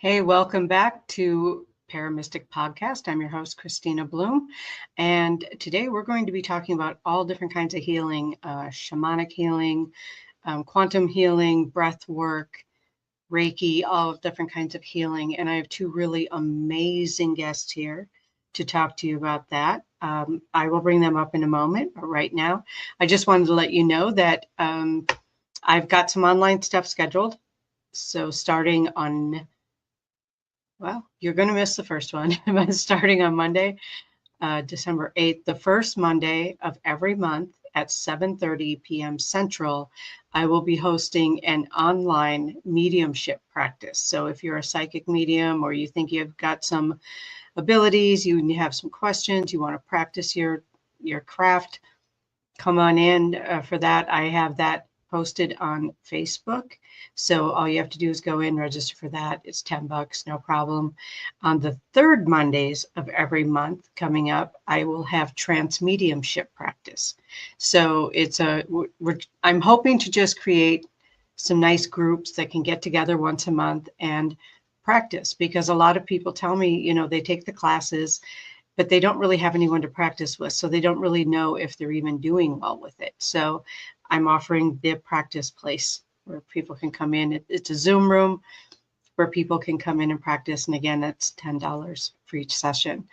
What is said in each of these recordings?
Hey, welcome back to ParaMystic Podcast. I'm your host, Kristina Bloom. And today we're going to be talking about all different kinds of healing, shamanic healing, quantum healing, breath work, Reiki, all different kinds of healing. And I have two really amazing guests here to talk to you about that. I will bring them up in a moment, but right now, I just wanted to let you know that I've got some online stuff scheduled. So starting on you're going to miss the first one, but starting on Monday, December 8th, the first Monday of every month at 7:30 p.m. Central, I will be hosting an online mediumship practice. So if you're a psychic medium or you think you've got some abilities, you have some questions, you want to practice your craft, come on in for that. I have that posted on Facebook. So all you have to do is go in, register for that. It's $10, no problem. On the third Mondays of every month coming up, I will have trance mediumship practice. So I'm hoping to just create some nice groups that can get together once a month and practice, because a lot of people tell me, they take the classes, but they don't really have anyone to practice with. So they don't really know if they're even doing well with it. So I'm offering the practice place where people can come in. It's a Zoom room where people can come in and practice. And again, that's $10 for each session.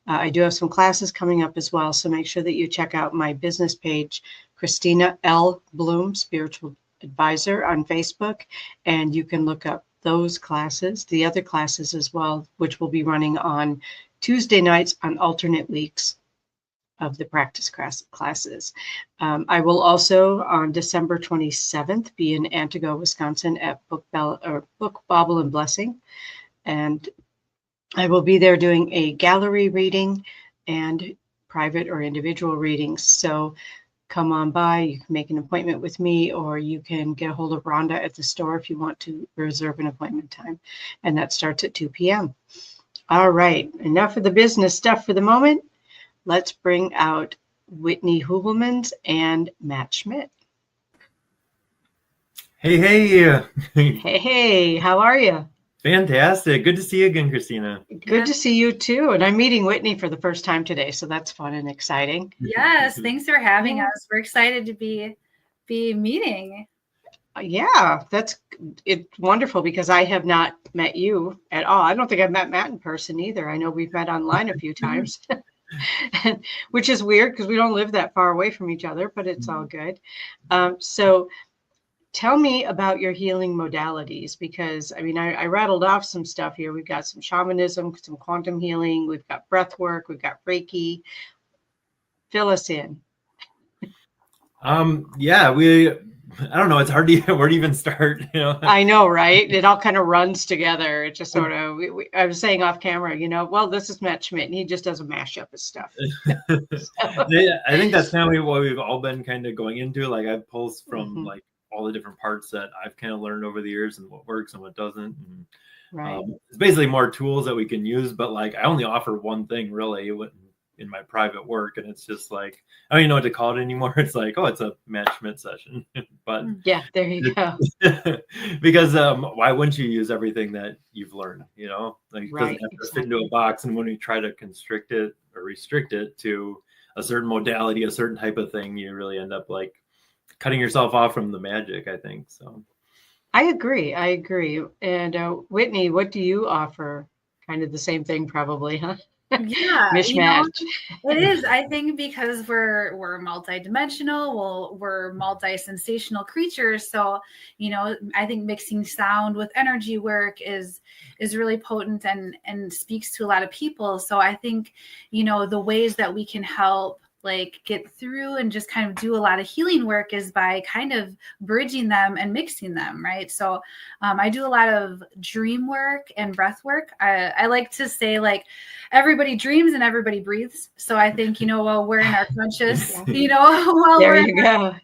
I do have some classes coming up as well. So make sure that you check out my business page, Kristina L. Bloom, Spiritual Advisor on Facebook. And you can look up those classes, the other classes as well, which will be running on Tuesday nights on alternate weeks of the practice classes. I will also on December 27th be in Antigo, Wisconsin at Book Bauble and Blessing. And I will be there doing a gallery reading and private or individual readings. So come on by, you can make an appointment with me, or you can get a hold of Rhonda at the store if you want to reserve an appointment time. And that starts at 2 p.m. All right, enough of the business stuff for the moment. Let's bring out Whitney Heuvelans and Matt Schmidt. Hey. Hey, how are you? Fantastic. Good to see you again, Kristina. Good to see you too. And I'm meeting Whitney for the first time today, so that's fun and exciting. Yes, thanks for having us. We're excited to be meeting. Yeah, it's wonderful because I have not met you at all. I don't think I've met Matt in person either. I know we've met online a few times, which is weird because we don't live that far away from each other, but it's all good. So tell me about your healing modalities, because I rattled off some stuff here. We've got some shamanism, some quantum healing, we've got breath work, we've got Reiki. Fill us in. I don't know. It's hard to where to even start. I know, right? It all kind of runs together. It just sort of. I was saying off camera, well, this is Matt Schmidt, and he just does a mashup of stuff. I think that's kind of what we've all been kind of going into. Like I've pulled from like all the different parts that I've kind of learned over the years, and what works and what doesn't. And, right. It's basically more tools that we can use, but like I only offer one thing really in my private work, and it's just like I don't even know what to call it anymore. It's like, oh, it's a Matt Schmidt session. But yeah, there you go. Because why wouldn't you use everything that you've learned? Like it right, doesn't have to fit into a box. And when we try to constrict it or restrict it to a certain modality, a certain type of thing, you really end up like cutting yourself off from the magic, I think. So I agree. And Whitney, what do you offer? Kind of the same thing, probably, huh? Yeah, Mishmash. It is. I think because we're multidimensional, we're multi-sensational creatures. So, I think mixing sound with energy work is really potent and speaks to a lot of people. So I think, the ways that we can help like get through and just kind of do a lot of healing work is by kind of bridging them and mixing them, right? So I do a lot of dream work and breath work. I like to say like everybody dreams and everybody breathes. So I think, while we're in our conscious, while there we're you go.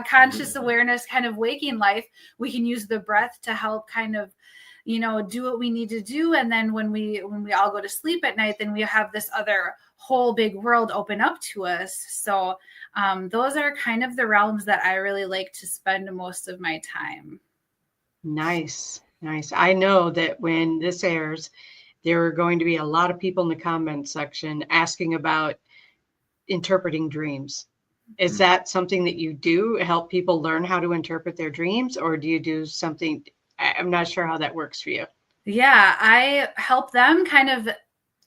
Conscious awareness kind of waking life, we can use the breath to help kind of do what we need to do. And then when we all go to sleep at night, then we have this other whole big world open up to us. So those are kind of the realms that I really like to spend most of my time. Nice. Nice. I know that when this airs, there are going to be a lot of people in the comments section asking about interpreting dreams. Is that something that you do, help people learn how to interpret their dreams, or do you do something? I'm not sure how that works for you. Yeah, I help them kind of,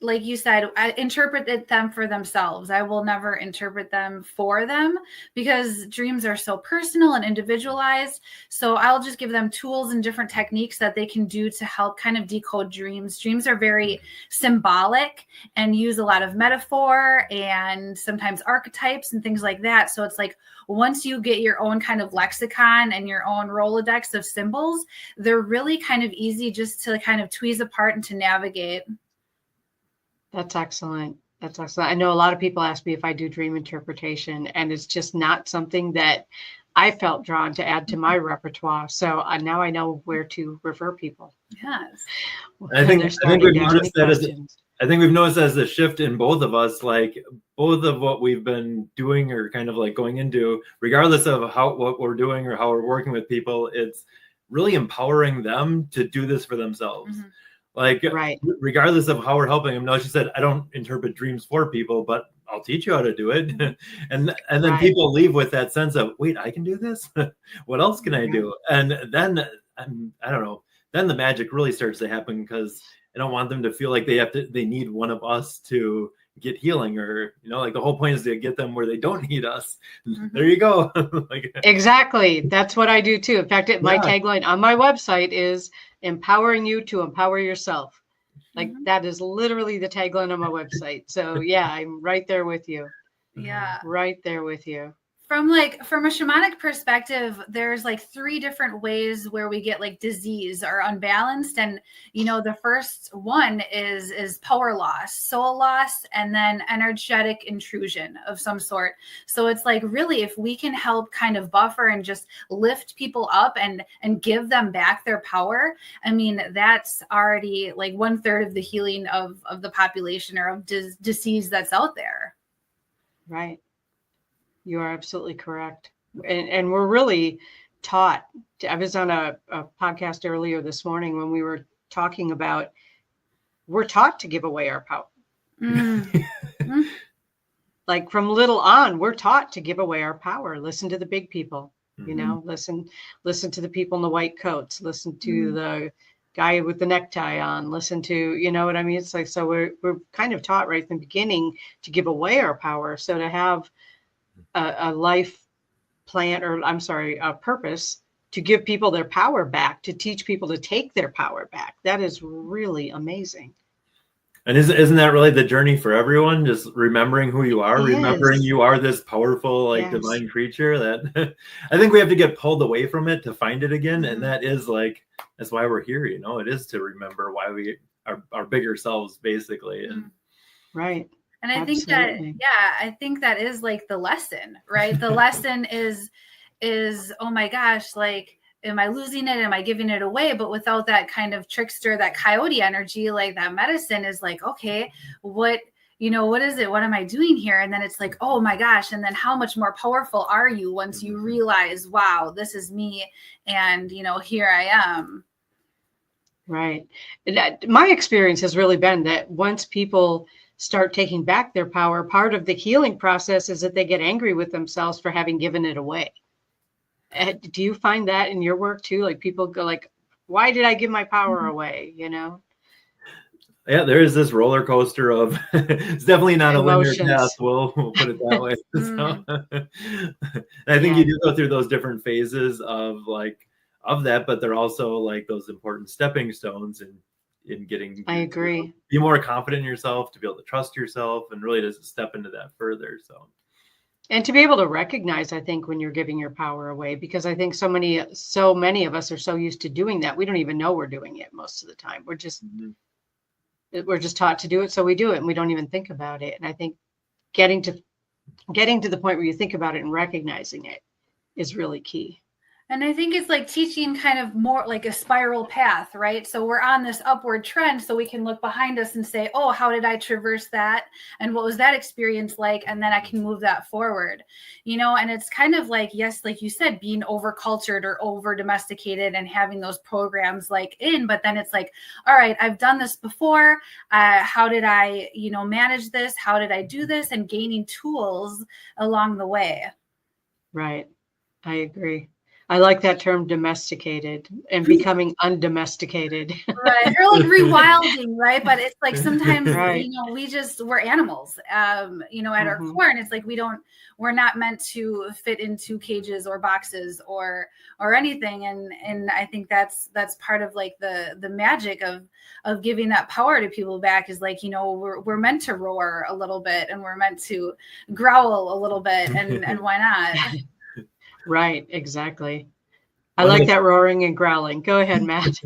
like you said, I interpret them for themselves. I will never interpret them for them because dreams are so personal and individualized. So I'll just give them tools and different techniques that they can do to help kind of decode dreams. Dreams are very symbolic and use a lot of metaphor and sometimes archetypes and things like that. So it's like once you get your own kind of lexicon and your own Rolodex of symbols, they're really kind of easy just to kind of tweeze apart and to navigate. That's excellent. That's excellent. I know a lot of people ask me if I do dream interpretation, and it's just not something that I felt drawn to add to my repertoire. So now I know where to refer people. Yes. I think we've noticed that I think we've noticed as a shift in both of us, like both of what we've been doing or kind of like going into, regardless of what we're doing or how we're working with people, it's really empowering them to do this for themselves. Mm-hmm. Like, right. Regardless of how we're helping them. No, she said, I don't interpret dreams for people, but I'll teach you how to do it. and then right. People leave with that sense of, wait, I can do this? What else can I do? And then, I don't know, then the magic really starts to happen, because I don't want them to feel like they need one of us to get healing, or, like the whole point is to get them where they don't need us. Mm-hmm. There you go. Exactly. That's what I do too. In fact, my tagline on my website is empowering you to empower yourself. Like mm-hmm. That is literally the tagline on my website. So yeah, I'm right there with you. Yeah. Right there with you. From a shamanic perspective, there's like 3 different ways where we get like disease or unbalanced. And, the first one is power loss, soul loss, and then energetic intrusion of some sort. So it's like, really, if we can help kind of buffer and just lift people up and give them back their power, I mean, that's already like 1/3 of the healing of the population or of disease that's out there. Right. You are absolutely correct. And we're really taught. I was on a podcast earlier this morning when we were talking about, we're taught to give away our power. Mm-hmm. Like from little on, we're taught to give away our power. Listen to the big people, mm-hmm. Listen to the people in the white coats, listen to mm-hmm. the guy with the necktie on, listen to, you know what I mean? It's like, so we're kind of taught right from the beginning to give away our power. So to have a life plan, or a purpose to give people their power back, to teach people to take their power back. That is really amazing. And isn't that really the journey for everyone? Just remembering who you are, remembering you are this powerful, divine creature that I think we have to get pulled away from it to find it again. Mm-hmm. And that is that's why we're here. It is to remember why we are our bigger selves, basically. And right. And I think that is like the lesson, right? The lesson is, oh my gosh, like, am I losing it? Am I giving it away? But without that kind of trickster, that coyote energy, like that medicine is like, okay, what is it? What am I doing here? And then it's like, oh my gosh. And then how much more powerful are you once you realize, wow, this is me. And, here I am. Right. My experience has really been that once people start taking back their power, part of the healing process is that they get angry with themselves for having given it away. Do you find that in your work too? Like people go like, why did I give my power away? Yeah, there is this roller coaster of it's definitely not emotions. A linear path. We'll put it that way. So, I think you do go through those different phases of that, but they're also like those important stepping stones in getting. I agree. Be more confident in yourself, to be able to trust yourself, and really to step into that further. So. And to be able to recognize, I think, when you're giving your power away, because I think so many of us are so used to doing that, we don't even know we're doing it most of the time. We're just taught to do it, so we do it, and we don't even think about it. And I think getting to the point where you think about it and recognizing it is really key. And I think it's like teaching kind of more like a spiral path, right? So we're on this upward trend, so we can look behind us and say, oh, how did I traverse that? And what was that experience like? And then I can move that forward, and it's kind of like, yes, like you said, being over cultured or over domesticated and having those programs like in, but then it's like, all right, I've done this before. How did I, manage this? How did I do this? And gaining tools along the way. Right. I agree. I like that term, domesticated, and becoming undomesticated. Right. Or like rewilding, right? But it's like sometimes, right. we're animals, at our core. And it's like, we're not meant to fit into cages or boxes or anything. And I think that's part of like the magic of giving that power to people back is like, we're meant to roar a little bit, and we're meant to growl a little bit, and why not? Right, exactly. I like that roaring and growling. Go ahead, Matt.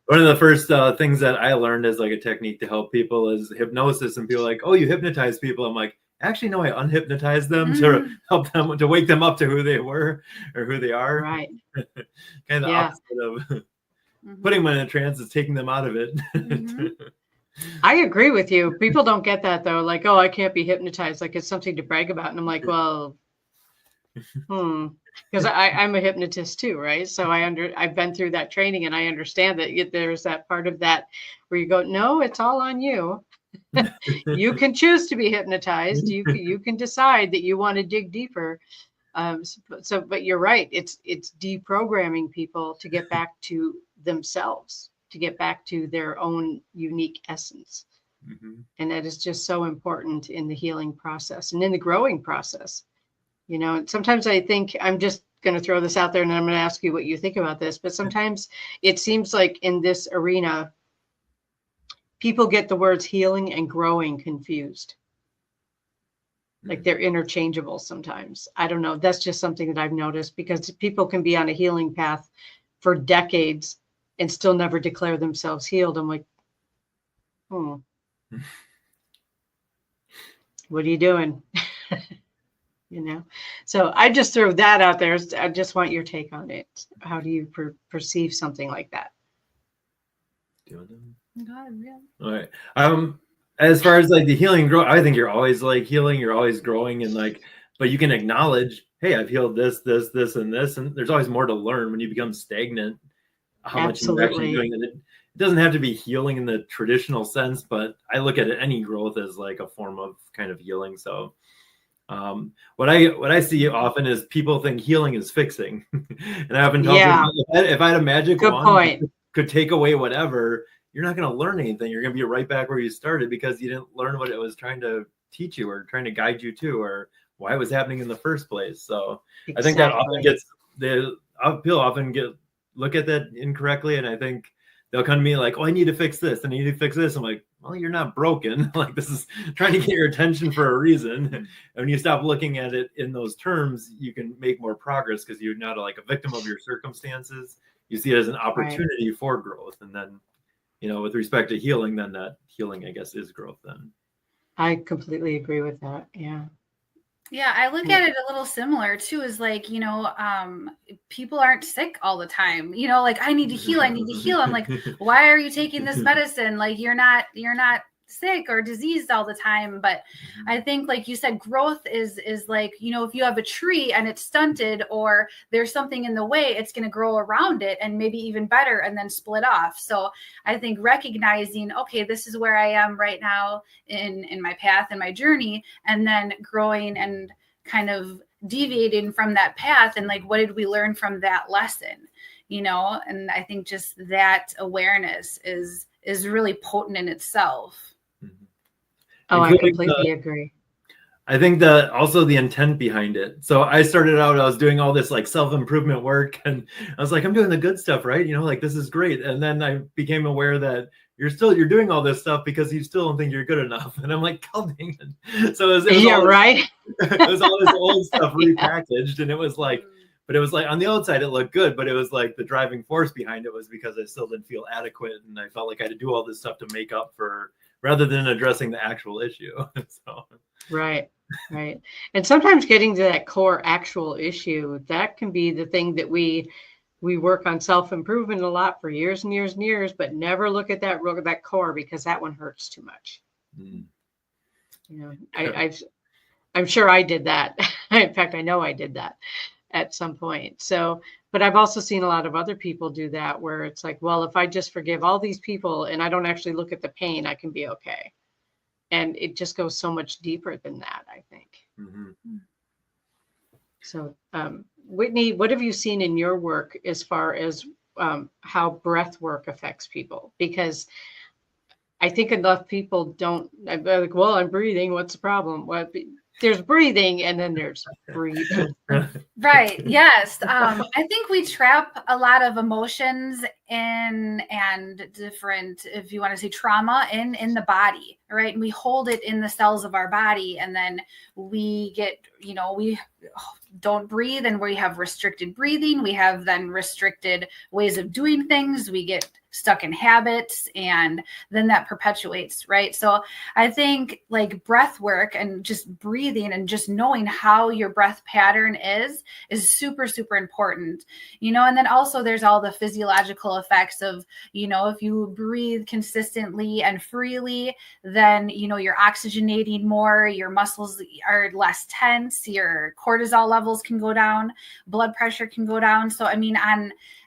One of the first things that I learned as like a technique to help people is hypnosis, and people are like, oh, you hypnotize people. I'm like, actually, no, I unhypnotize them to help them, to wake them up to who they were or who they are. Right. Kind of the opposite of putting them in a trance is taking them out of it. I agree with you. People don't get that though. Like, oh, I can't be hypnotized. Like it's something to brag about. And I'm like, well, because I'm a hypnotist too, right? So I've been through that training, and I understand that there's that part of that where you go, no, it's all on you. You can choose to be hypnotized. You can decide that you want to dig deeper. But you're right. It's deprogramming people to get back to themselves, to get back to their own unique essence. And that is just so important in the healing process and in the growing process. Sometimes I think, I'm just going to throw this out there and I'm going to ask you what you think about this, but sometimes it seems like in this arena, people get the words healing and growing confused. Like they're interchangeable sometimes. I don't know. That's just something that I've noticed, because people can be on a healing path for decades and still never declare themselves healed. I'm like, what are you doing? So I just throw that out there. I just want your take on it. How do you perceive something like that? God, yeah. All right. As far as like the healing and growth, I think you're always like healing, you're always growing, and like, but you can acknowledge, hey, I've healed this, and this, and there's always more to learn when you become stagnant. How much you're actually doing it. It doesn't have to be healing in the traditional sense, but I look at any growth as like a form of kind of healing. So what I see often is people think healing is fixing. And I often tell people, if I had a magic wand could take away whatever, you're not going to learn anything. You're going to be right back where you started, because you didn't learn what it was trying to teach you or trying to guide you to, or why it was happening in the first place. So I think that often people often look at that incorrectly, and I think they'll come to me like, oh, I need to fix this, and I need to fix this. I'm like, well, you're not broken. Like, this is trying to get your attention for a reason. And when you stop looking at it in those terms, you can make more progress, because you're not like a victim of your circumstances. You see it as an opportunity for growth. And then, with respect to healing, then that healing, I guess, is growth then. I completely agree with that. Yeah. Yeah, I look at it a little similar too, is like, people aren't sick all the time, like I need to heal. I'm like, why are you taking this medicine? Like you're not sick or diseased all the time. But I think, like you said, growth is like, if you have a tree and it's stunted or there's something in the way, it's going to grow around it and maybe even better and then split off. So I think recognizing, okay, this is where I am right now in my path and my journey, and then growing and kind of deviating from that path, and like, what did we learn from that lesson? And I think just that awareness is really potent in itself. Oh, I completely agree. I think also the intent behind it. So I started out, I was doing all this like self-improvement work, and I was like, I'm doing the good stuff, right? Like, this is great. And then I became aware that you're doing all this stuff because you still don't think you're good enough. And I'm like, oh, dang it. So it was right. It was all this old stuff repackaged, and it was like, but it was like on the outside it looked good, but it was like the driving force behind it was because I still didn't feel adequate, and I felt like I had to do all this stuff to make up for, rather than addressing the actual issue. So. Right. Right. And sometimes getting to that core actual issue, that can be the thing that we work on self-improvement a lot for years and years and years, but never look at that core, because that one hurts too much. You know, I'm sure I did that. In fact, I know I did that at some point. So, but I've also seen a lot of other people do that, where it's like, well, if I just forgive all these people and I don't actually look at the pain, I can be okay. And it just goes so much deeper than that, I think. So, Whitney, what have you seen in your work as far as how breath work affects people? Because I think enough people don't, I'm like, well, I'm breathing. What's the problem? Well, there's breathing, and then there's breathing. Right. Yes. I think we trap a lot of emotions and different, if you want to say trauma, in the body, right? And we hold it in the cells of our body, and then we get, we don't breathe, and we have restricted breathing. We have then restricted ways of doing things. We get stuck in habits, and then that perpetuates, right? So I think like breath work and just breathing and just knowing how your breath pattern is super, super important, and then also there's all the physiological effects of, if you breathe consistently and freely, then, you're oxygenating more, your muscles are less tense, your cortisol levels can go down, blood pressure can go down. So, I mean,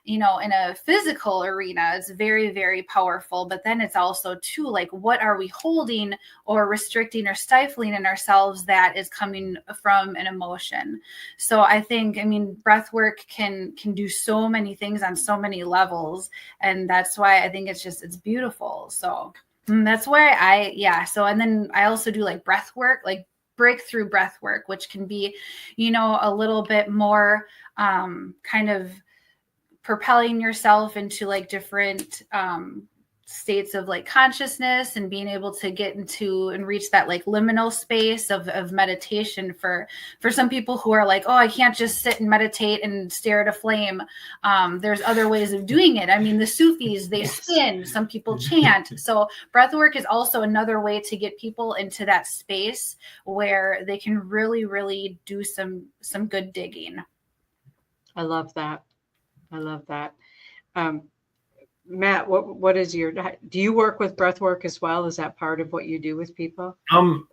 in a physical arena, it's very, very powerful. But then it's also too, like, what are we holding or restricting or stifling in ourselves that is coming from an emotion? So I think, breath work can do so many things on so many levels. And that's why I think it's beautiful. So that's why so, and then I also do like breath work, like breakthrough breath work, which can be, a little bit more kind of propelling yourself into like different states of like consciousness, and being able to get into and reach that like liminal space of meditation for some people who are like, oh, I can't just sit and meditate and stare at a flame. There's other ways of doing it. The Sufis, they spin, some people chant. So breath work is also another way to get people into that space where they can really, really do some good digging. I love that. Matt, what is do you work with breath work as well? Is that part of what you do with people?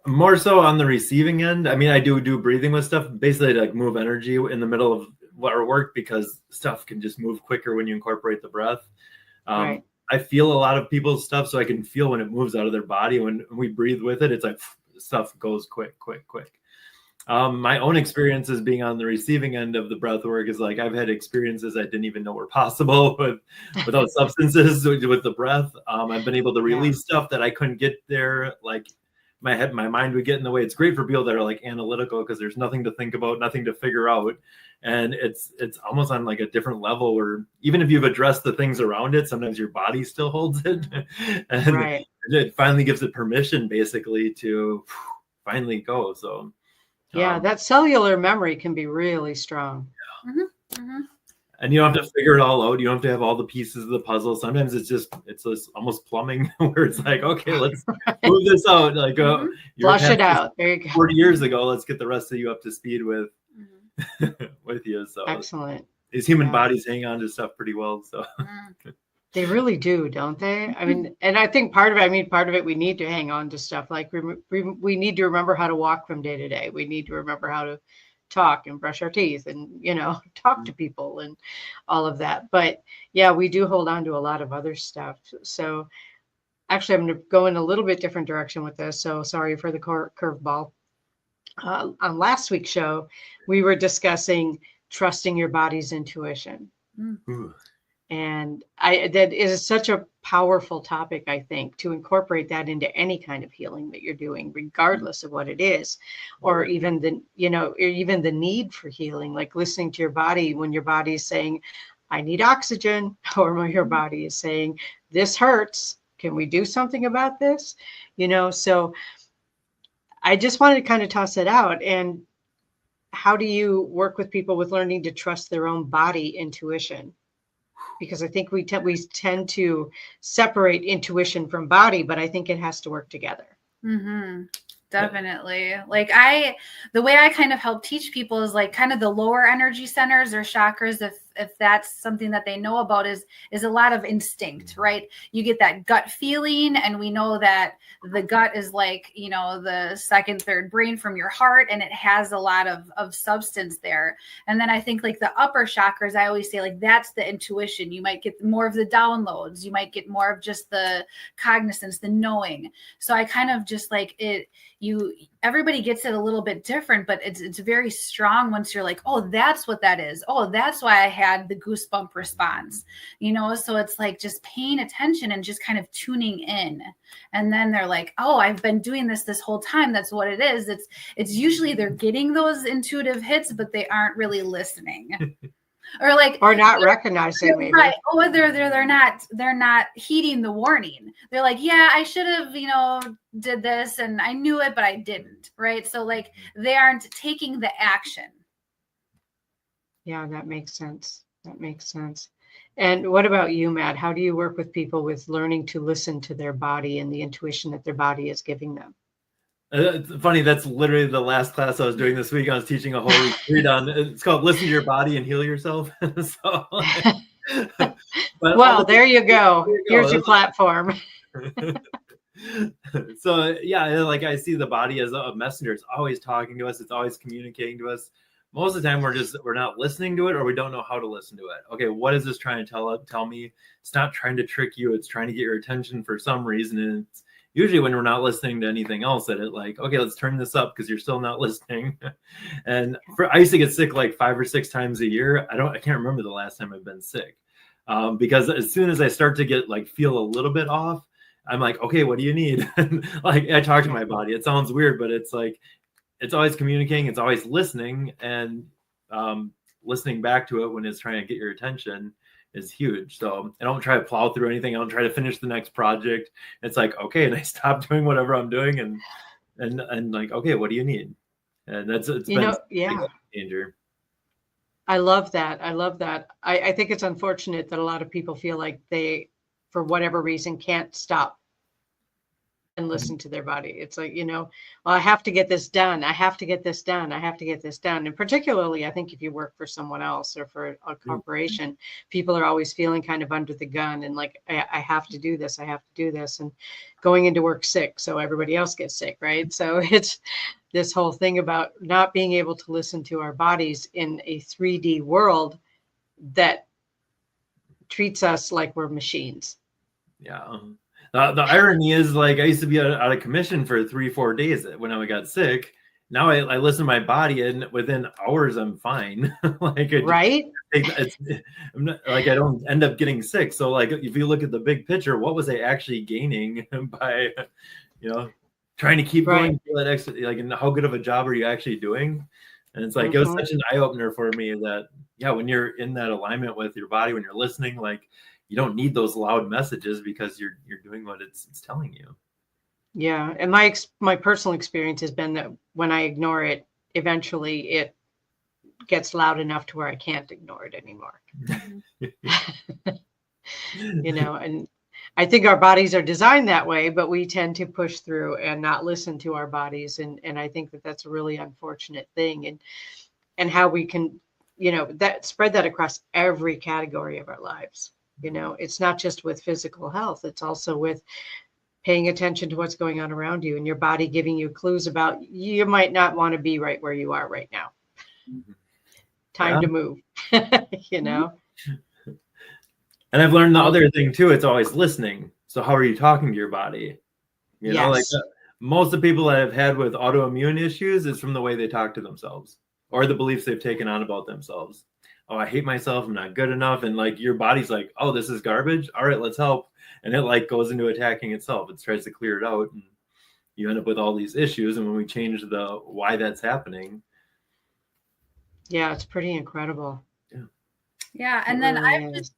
More so on the receiving end. I do breathing with stuff, basically to like move energy in the middle of our work, because stuff can just move quicker when you incorporate the breath. Right. I feel a lot of people's stuff, so I can feel when it moves out of their body. When we breathe with it, it's like stuff goes quick. My own experiences being on the receiving end of the breath work is like, I've had experiences I didn't even know were possible without substances with the breath. I've been able to release stuff that I couldn't get there. Like my mind would get in the way. It's great for people that are like analytical, because there's nothing to think about, nothing to figure out. And it's almost on like a different level, where even if you've addressed the things around it, sometimes your body still holds it. And it finally gives it permission basically to finally go. So yeah, that cellular memory can be really strong. And you don't have to figure it all out. You don't have to have all the pieces of the puzzle. Sometimes it's just almost plumbing, where it's like, okay, let's move this out. Like, flush it out. There you go. 40 years ago, let's get the rest of you up to speed with you. So excellent. These human bodies hang on to stuff pretty well. So they really do, don't they? And I think part of it, we need to hang on to stuff. Like we need to remember how to walk from day to day. We need to remember how to talk and brush our teeth and, talk to people and all of that. But yeah, we do hold on to a lot of other stuff. So actually, I'm going to go in a little bit different direction with this. So sorry for the curveball. On last week's show, we were discussing trusting your body's intuition. And that is such a powerful topic, I think, to incorporate that into any kind of healing that you're doing, regardless of what it is, or even the need for healing, like listening to your body when your body is saying, I need oxygen, or when your body is saying, this hurts. Can we do something about this? So I just wanted to kind of toss it out. And how do you work with people with learning to trust their own body intuition? Because I think we tend to separate intuition from body, but I think it has to work together. Definitely. Like the way I kind of help teach people is like kind of the lower energy centers or chakras, if that's something that they know about, is a lot of instinct, right? You get that gut feeling, and we know that the gut is like, the second, third brain from your heart, and it has a lot of substance there. And then I think like the upper chakras, I always say like that's the intuition. You might get more of the downloads. You might get more of just the cognizance, the knowing. So I kind of just like it, everybody gets it a little bit different, but it's very strong once you're like, oh, that's what that is. Oh, that's why I had the goosebump response, so it's like just paying attention and just kind of tuning in. And then they're like, oh, I've been doing this whole time. That's what it is. It's usually they're getting those intuitive hits, but they aren't really listening. Or not recognizing, maybe. Right. Oh, they're not heeding the warning. They're like, yeah, I should have, did this and I knew it, but I didn't. Right. So like they aren't taking the action. Yeah, that makes sense. And what about you, Matt? How do you work with people with learning to listen to their body and the intuition that their body is giving them? It's funny. That's literally the last class I was doing this week. I was teaching a whole retreat on. It's called "Listen to Your Body and Heal Yourself." There you go. Here's your platform. So yeah, like I see the body as a messenger. It's always talking to us. It's always communicating to us. Most of the time, we're not listening to it, or we don't know how to listen to it. Okay, what is this trying to tell me? It's not trying to trick you. It's trying to get your attention for some reason, and it's usually when we're not listening to anything else that it like, okay, let's turn this up because you're still not listening. And I used to get sick like 5 or 6 times a year. I can't remember the last time I've been sick. Because as soon as I start to feel a little bit off, I'm like, okay, what do you need? Like I talk to my body. It sounds weird, but it's like, it's always communicating. It's always listening, and listening back to it when it's trying to get your attention is huge. So I don't try to plow through anything. I don't try to finish the next project. It's like, okay, and I stop doing whatever I'm doing and like, okay, what do you need? And it's been danger. I love that. I think it's unfortunate that a lot of people feel like they, for whatever reason, can't stop and listen to their body. It's like, well, I have to get this done. I have to get this done. And particularly, I think if you work for someone else or for a corporation, people are always feeling kind of under the gun and like, I have to do this. And going into work sick, so everybody else gets sick, right? So it's this whole thing about not being able to listen to our bodies in a 3D world that treats us like we're machines. Yeah. The irony is, like, I used to be out of commission for 3-4 days when I got sick. Now I listen to my body, and within hours I'm fine. Right? I'm not, like, I don't end up getting sick. So like, if you look at the big picture, what was I actually gaining by, trying to keep going through that extra, like, and how good of a job are you actually doing? And it's like, it was such an eye opener for me that, yeah, when you're in that alignment with your body, when you're listening, like, you don't need those loud messages because you're doing what it's telling you. Yeah. And my personal experience has been that when I ignore it, eventually it gets loud enough to where I can't ignore it anymore. And I think our bodies are designed that way, but we tend to push through and not listen to our bodies. And I think that that's a really unfortunate thing. And how we can, spread that across every category of our lives. It's not just with physical health. It's also with paying attention to what's going on around you and your body giving you clues about you might not want to be right where you are right now. Time to move, And I've learned the other thing too. It's always listening. So how are you talking to your body? Most of the people I've had with autoimmune issues is from the way they talk to themselves or the beliefs they've taken on about themselves. Oh, I hate myself. I'm not good enough. And like your body's like, oh, this is garbage. All right, let's help. And it like goes into attacking itself. It tries to clear it out. And you end up with all these issues. And when we change the why that's happening. Yeah, it's pretty incredible. Yeah. And then I've just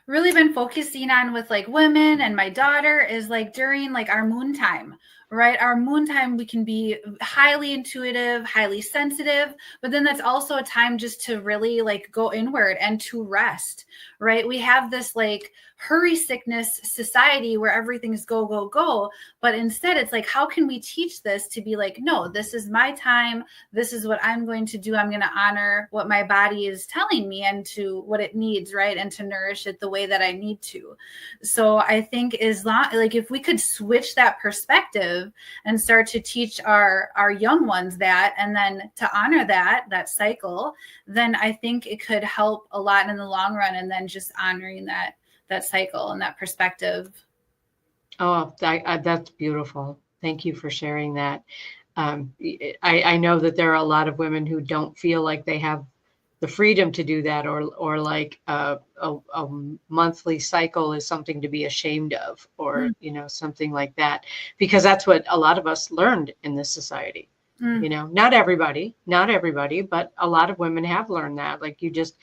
really been focusing on with like women and my daughter is like during like our moon time, right? Our moon time, we can be highly intuitive, highly sensitive, but then that's also a time just to really like go inward and to rest, right? We have this like hurry sickness society where everything's go, go, go. But instead it's like, how can we teach this to be like, no, this is my time. This is what I'm going to do. I'm going to honor what my body is telling me and to what it needs, right? And to nourish it the way that I need to. So I think if we could switch that perspective and start to teach our young ones that, and then to honor that cycle, then I think it could help a lot in the long run. And then just honoring that cycle and that perspective. Oh, that's beautiful. Thank you for sharing that. I know that there are a lot of women who don't feel like they have the freedom to do that, or like a monthly cycle is something to be ashamed of, or something like that, because that's what a lot of us learned in this society. Not everybody, but a lot of women have learned that, like, you just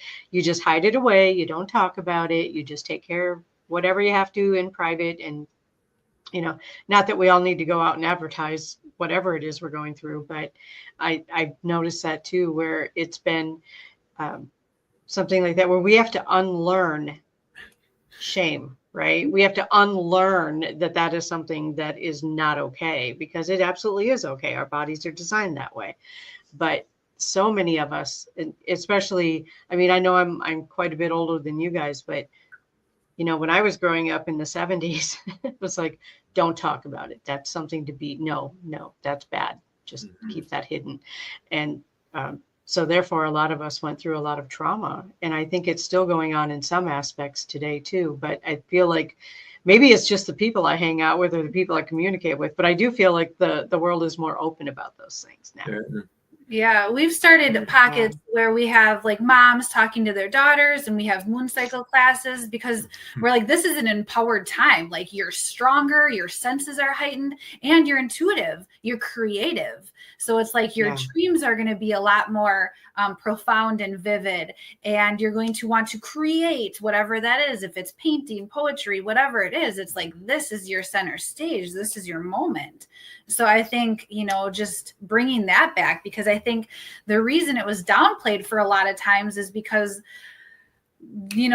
hide it away. You don't talk about it. You just take care of whatever you have to in private. And, not that we all need to go out and advertise whatever it is we're going through, but I've noticed that too, where it's been something like that, where we have to unlearn shame, right? We have to unlearn that is something that is not okay, because it absolutely is okay. Our bodies are designed that way. But so many of us, especially, I mean, I know I'm quite a bit older than you guys, but when I was growing up in the 70s, it was like, don't talk about it. That's something to be, no, that's bad. Just keep that hidden. And so therefore, a lot of us went through a lot of trauma. And I think it's still going on in some aspects today too. But I feel like maybe it's just the people I hang out with or the people I communicate with. But I do feel like the world is more open about those things now. Yeah, we've started pockets where we have like moms talking to their daughters, and we have moon cycle classes, because we're like, this is an empowered time. Like, you're stronger, your senses are heightened, and you're intuitive, you're creative. So it's like your dreams are going to be a lot more profound and vivid, and you're going to want to create whatever that is. If it's painting, poetry, whatever it is, it's like, this is your center stage. This is your moment. So I think, just bringing that back, because I think the reason it was downplayed for a lot of times is because,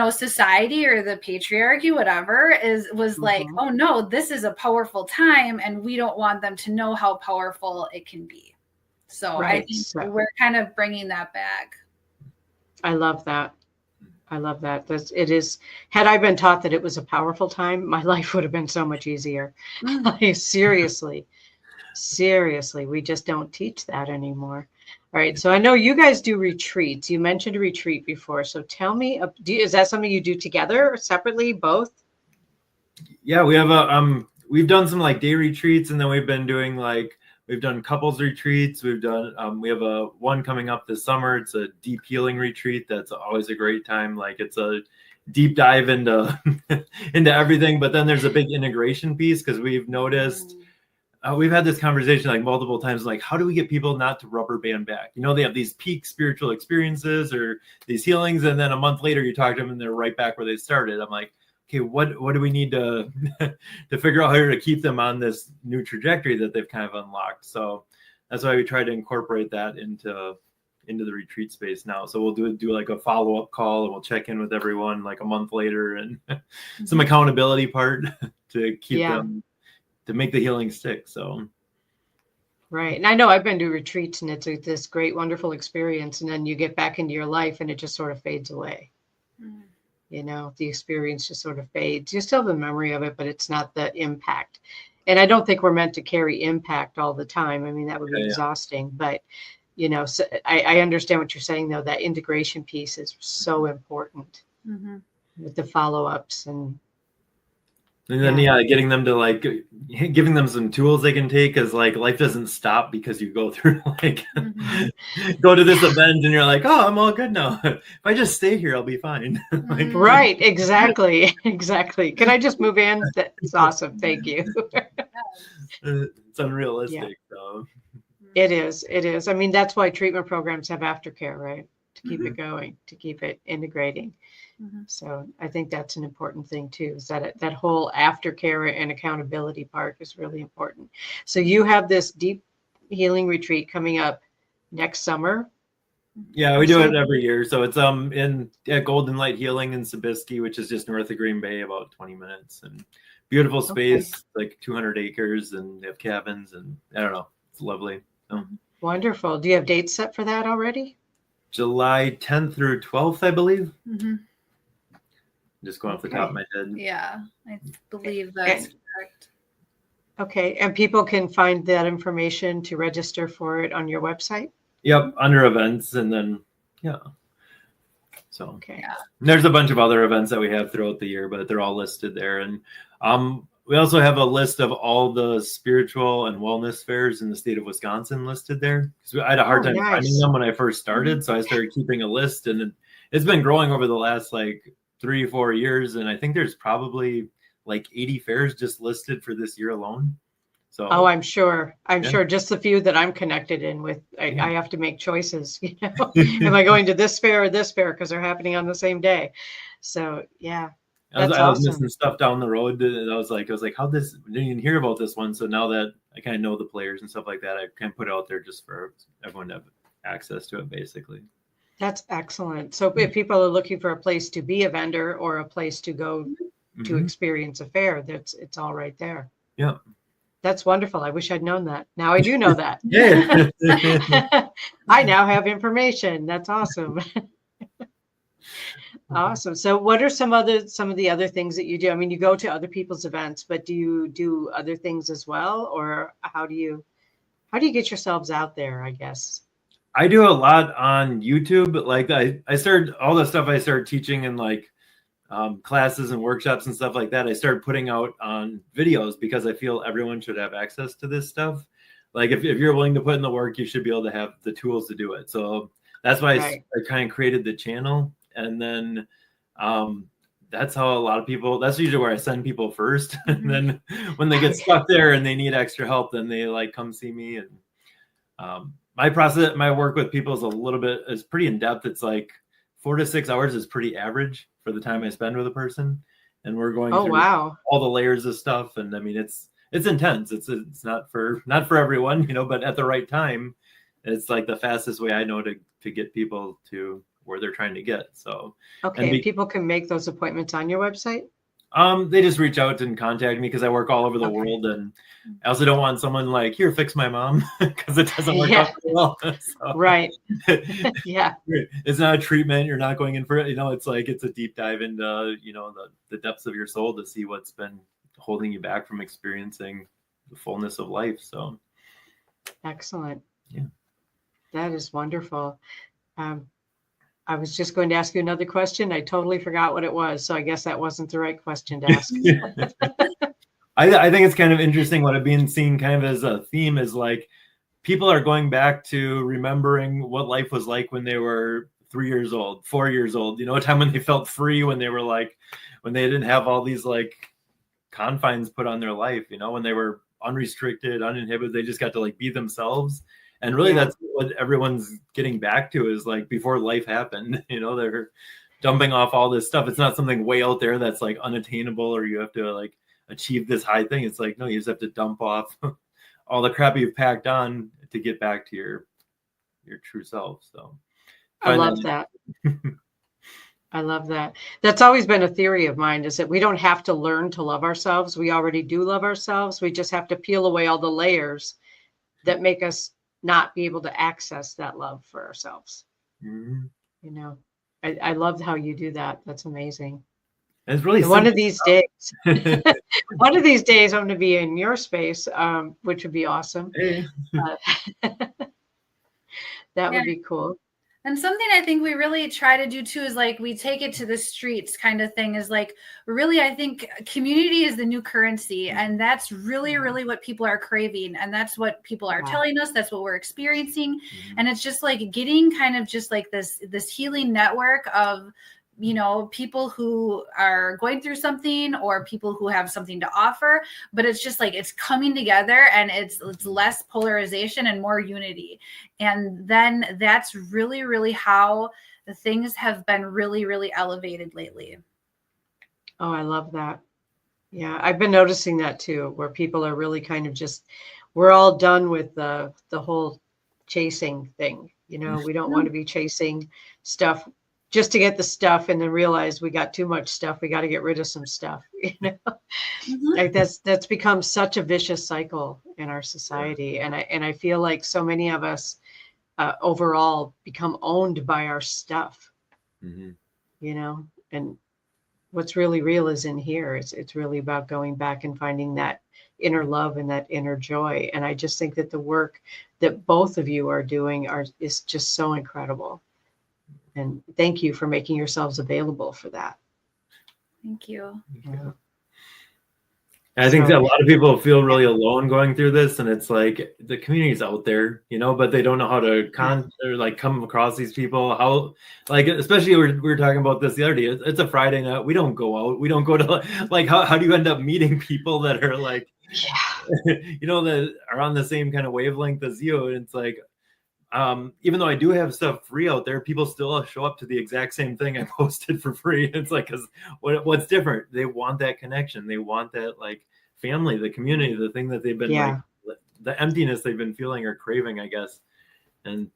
society or the patriarchy, whatever, was like, oh no, this is a powerful time, and we don't want them to know how powerful it can be. So I think we're kind of bringing that back. I love that. It is. Had I been taught that it was a powerful time, my life would have been so much easier. Like, seriously, we just don't teach that anymore. All right. So I know you guys do retreats. You mentioned a retreat before. So tell me, is that something you do together or separately, both? Yeah, we have we've done some like day retreats, and then we've been doing we've done couples retreats. We've done, we have one coming up this summer. It's a deep healing retreat. That's always a great time. Like, it's a deep dive into everything, but then there's a big integration piece, because we've noticed, we've had this conversation like multiple times, like, how do we get people not to rubber band back? They have these peak spiritual experiences or these healings, and then a month later you talk to them and they're right back where they started. I'm like, okay, what do we need to to figure out how to keep them on this new trajectory that they've kind of unlocked? So that's why we try to incorporate that into the retreat space now. So we'll do like a follow-up call, and we'll check in with everyone like a month later, and some accountability part to keep them, to make the healing stick. So right. And I know I've been to retreats, and it's this great, wonderful experience, and then you get back into your life and it just sort of fades away. The experience just sort of fades. You still have the memory of it, but it's not the impact. And I don't think we're meant to carry impact all the time. I mean, that would be exhausting, but so I understand what you're saying, though. That integration piece is so important with the follow-ups and then getting them to like giving them some tools they can take, because like life doesn't stop because you go through like go to this event and you're like, oh, I'm all good now. If I just stay here, I'll be fine. Like, right. Exactly. Can I just move in? That's awesome. Thank you. It's unrealistic. So it is. I mean, that's why treatment programs have aftercare, right? to keep it going, to keep it integrating. Mm-hmm. So I think that's an important thing too, is that whole aftercare and accountability part is really important. So you have this deep healing retreat coming up next summer. Yeah, we do it every year. So it's at Golden Light Healing in Sobieski, which is just north of Green Bay, about 20 minutes, and beautiful space, like 200 acres, and they have cabins, and I don't know, it's lovely. Wonderful. Do you have dates set for that already? July 10th through 12th, I believe. Mm-hmm. Just going off the top of my head. Yeah, I believe that's correct. Okay, and people can find that information to register for it on your website? Yep, under events, and then so there's a bunch of other events that we have throughout the year, but they're all listed there. And we also have a list of all the spiritual and wellness fairs in the state of Wisconsin listed there, because I had a hard time finding them when I first started, so I started keeping a list, and it's been growing over the last like 3-4 years, and I think there's probably like 80 fairs just listed for this year alone. So, I'm sure just the few that I'm connected in with, I have to make choices, you know, am I going to this fair or this fair, because they're happening on the same day. So I was missing stuff down the road. I was like, how didn't even hear about this one. So now that I kind of know the players and stuff like that, I can put it out there just for everyone to have access to it, basically. That's excellent. So if people are looking for a place to be a vendor or a place to go to experience a fair, it's all right there. Yeah. That's wonderful. I wish I'd known that. Now I do know that. Yeah. I now have information. That's awesome. Awesome. So what are some of the other things that you do? I mean, you go to other people's events, but do you do other things as well? Or how do you get yourselves out there, I guess? I do a lot on YouTube. Like I started all the stuff I started teaching in like classes and workshops and stuff like that. I started putting out on videos because I feel everyone should have access to this stuff. Like if you're willing to put in the work, you should be able to have the tools to do it. So that's why I kind of created the channel. And then that's how a lot of people, that's usually where I send people first. And then when they get stuck there and they need extra help, then they like come see me. And my work with people is pretty in depth. It's like 4 to 6 hours is pretty average for the time I spend with a person. And we're going through all the layers of stuff. And I mean, it's intense. It's not for everyone, you know, but at the right time, it's like the fastest way I know to get people to where they're trying to get. So people can make those appointments on your website? They just reach out and contact me because I work all over the world, and I also don't want someone like, here, fix my mom, because it doesn't work out well. So, right. Yeah. It's not a treatment. You're not going in for it. You know, it's like, it's a deep dive into, you know, the depths of your soul to see what's been holding you back from experiencing the fullness of life. So excellent. Yeah. That is wonderful. I was just going to ask you another question. I totally forgot what it was. So I guess that wasn't the right question to ask. I think it's kind of interesting what I've been seeing kind of as a theme is like people are going back to remembering what life was like when they were 3 years old, 4 years old, you know, a time when they felt free, when they were like, when they didn't have all these like confines put on their life, you know, when they were unrestricted, uninhibited, they just got to like be themselves. And really that's what everyone's getting back to is like before life happened, you know, they're dumping off all this stuff. It's not something way out there that's like unattainable or you have to like achieve this high thing. It's like, no, you just have to dump off all the crap you've packed on to get back to your true self. So I love that. I love that. That's always been a theory of mine, is that we don't have to learn to love ourselves. We already do love ourselves. We just have to peel away all the layers that make us not be able to access that love for ourselves. You know, I love how you do that. That's amazing. It's really one of these days, I'm going to be in your space, which would be awesome. That would be cool. And something I think we really try to do too is like we take it to the streets kind of thing, is like really, I think community is the new currency. And that's really, really what people are craving. And that's what people are telling us. That's what we're experiencing. And it's just like getting kind of just like this healing network of you know, people who are going through something or people who have something to offer, but it's just like it's coming together, and it's less polarization and more unity. And then that's really, really how the things have been really, really elevated lately. Oh, I love that. Yeah, I've been noticing that too, where people are really kind of just, we're all done with the whole chasing thing. You know, we don't want to be chasing stuff just to get the stuff and then realize we got too much stuff. We got to get rid of some stuff. You know, like that's become such a vicious cycle in our society. And I feel like so many of us overall become owned by our stuff, you know, and what's really real is in here. It's really about going back and finding that inner love and that inner joy. And I just think that the work that both of you are doing is just so incredible. And thank you for making yourselves available for that. Thank you. Yeah. I think that a lot of people feel really alone going through this, and it's like the community's out there, you know, but they don't know how to come across these people. How, like, especially we were talking about this the other day. It's a Friday night. We don't go out. We don't go to, like, how do you end up meeting people that are like, you know, that are on the same kind of wavelength as you? And it's like, even though I do have stuff free out there, people still show up to the exact same thing I posted for free. It's like, because what's different? They want that connection. They want that, like, family, the community, the thing that they've been like, the emptiness they've been feeling or craving, I guess, and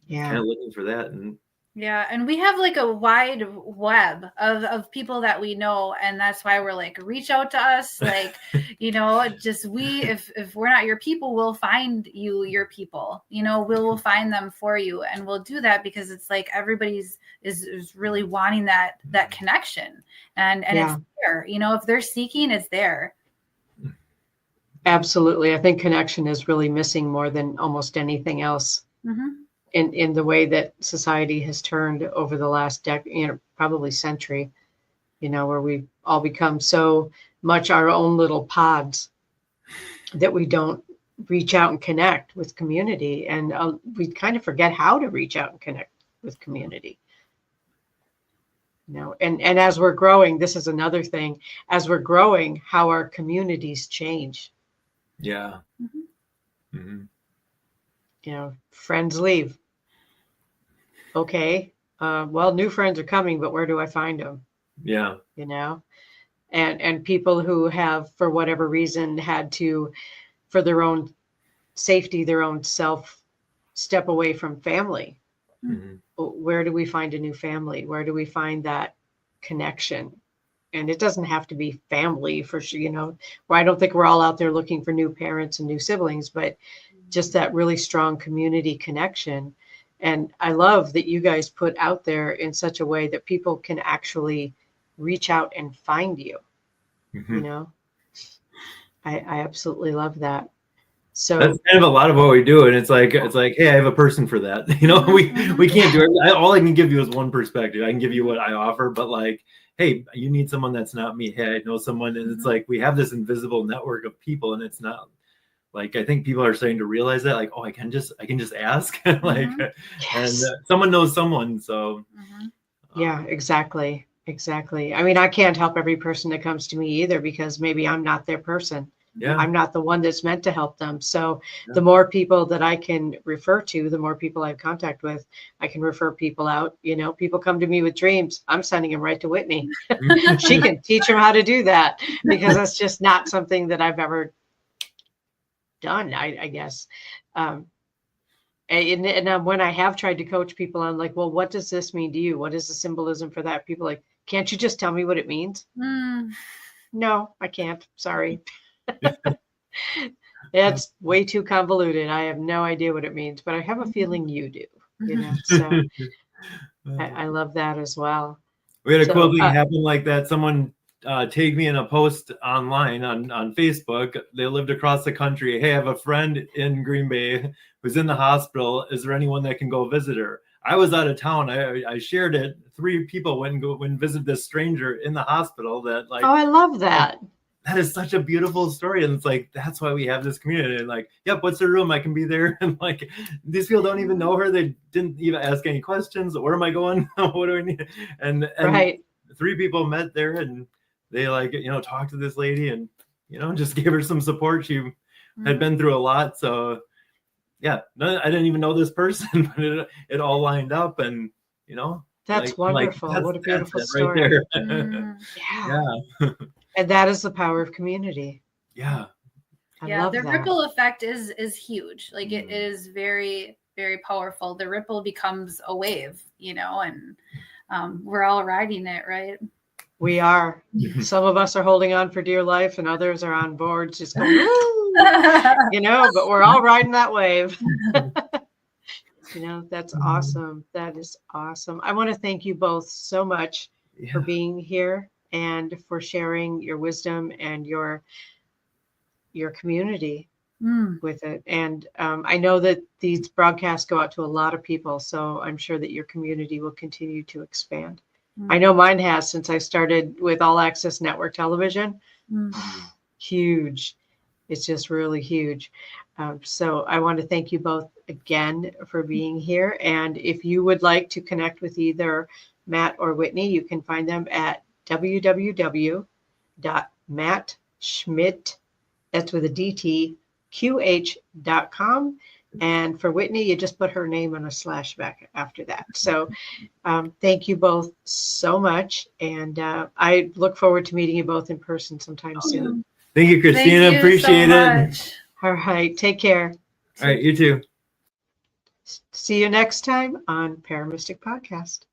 kind of looking for that. And and we have like a wide web of people that we know, and that's why we're like, reach out to us, like, you know, just if we're not your people, we'll find you your people, you know, we'll find them for you, and we'll do that because it's like everybody's is really wanting that connection, and it's there, you know, if they're seeking, it's there. Absolutely. I think connection is really missing more than almost anything else. In the way that society has turned over the last decade, you know, probably century, you know, where we've all become so much our own little pods that we don't reach out and connect with community. And we kind of forget how to reach out and connect with community. You know, and as we're growing, this is another thing, as we're growing, how our communities change. Yeah. You know, friends leave. Okay. Well, new friends are coming, but where do I find them? Yeah. You know, and people who have, for whatever reason, had to, for their own safety, their own self, step away from family. Where do we find a new family? Where do we find that connection? And it doesn't have to be family for sure, you know, where I don't think we're all out there looking for new parents and new siblings, but just that really strong community connection. And I love that you guys put out there in such a way that people can actually reach out and find you. You know, I absolutely love that. So that's kind of a lot of what we do. And it's like, hey, I have a person for that. You know, we can't do it. All I can give you is one perspective. I can give you what I offer, but like, hey, you need someone that's not me. Hey, I know someone. And it's like, we have this invisible network of people, and it's not like, I think people are starting to realize that, like, oh, I can just ask, like, and someone knows someone. So yeah, exactly. I mean, I can't help every person that comes to me either, because maybe I'm not their person. I'm not the one that's meant to help them. So the more people that I can refer to, the more people I have contact with, I can refer people out. You know, people come to me with dreams, I'm sending them right to Whitney. She can teach them how to do that, because that's just not something that I've ever done, I guess. And when I have tried to coach people, I'm like, well, what does this mean to you? What is the symbolism for that? People are like, can't you just tell me what it means? No, I can't. Sorry. It's way too convoluted. I have no idea what it means, but I have a feeling you do. You know, so I love that as well. We had a cool thing happen like that. Someone tagged me in a post online on Facebook. They lived across the country. Hey, I have a friend in Green Bay who's in the hospital. Is there anyone that can go visit her? I was out of town. I shared it. 3 people went and visit this stranger in the hospital. That, like, oh, I love that. that is such a beautiful story. And it's like, that's why we have this community. And like, yep, what's her room? I can be there. And like, these people don't even know her. They didn't even ask any questions. Where am I going? What do I need? And Right. 3 people met there, and they like, talked to this lady and, just gave her some support. She had been through a lot. So yeah, I didn't even know this person, but it all lined up, and, That's wonderful. What a beautiful story. Right there. Yeah. And that is the power of community. Yeah. I love the that. ripple effect is huge. Like it is very, very powerful. The ripple becomes a wave, and we're all riding it, right? We are. Some of us are holding on for dear life, and others are on board just going, woo, but we're all riding that wave. That's awesome. That is awesome. I want to thank you both so much for being here and for sharing your wisdom and your community with it. And I know that these broadcasts go out to a lot of people, so I'm sure that your community will continue to expand. I know mine has, since I started with All Access Network Television. Huge. It's just really huge. So I want to thank you both again for being here. And if you would like to connect with either Matt or Whitney, you can find them at www.mattschmidt, that's with a DT, QH.com. And for Whitney, you just put her name on a slash back after that. So thank you both so much. And I look forward to meeting you both in person sometime soon. Thank you, Kristina. Thank you Appreciate so it. much. All right. Take care. All right. You too. See you next time on ParaMystic Podcast.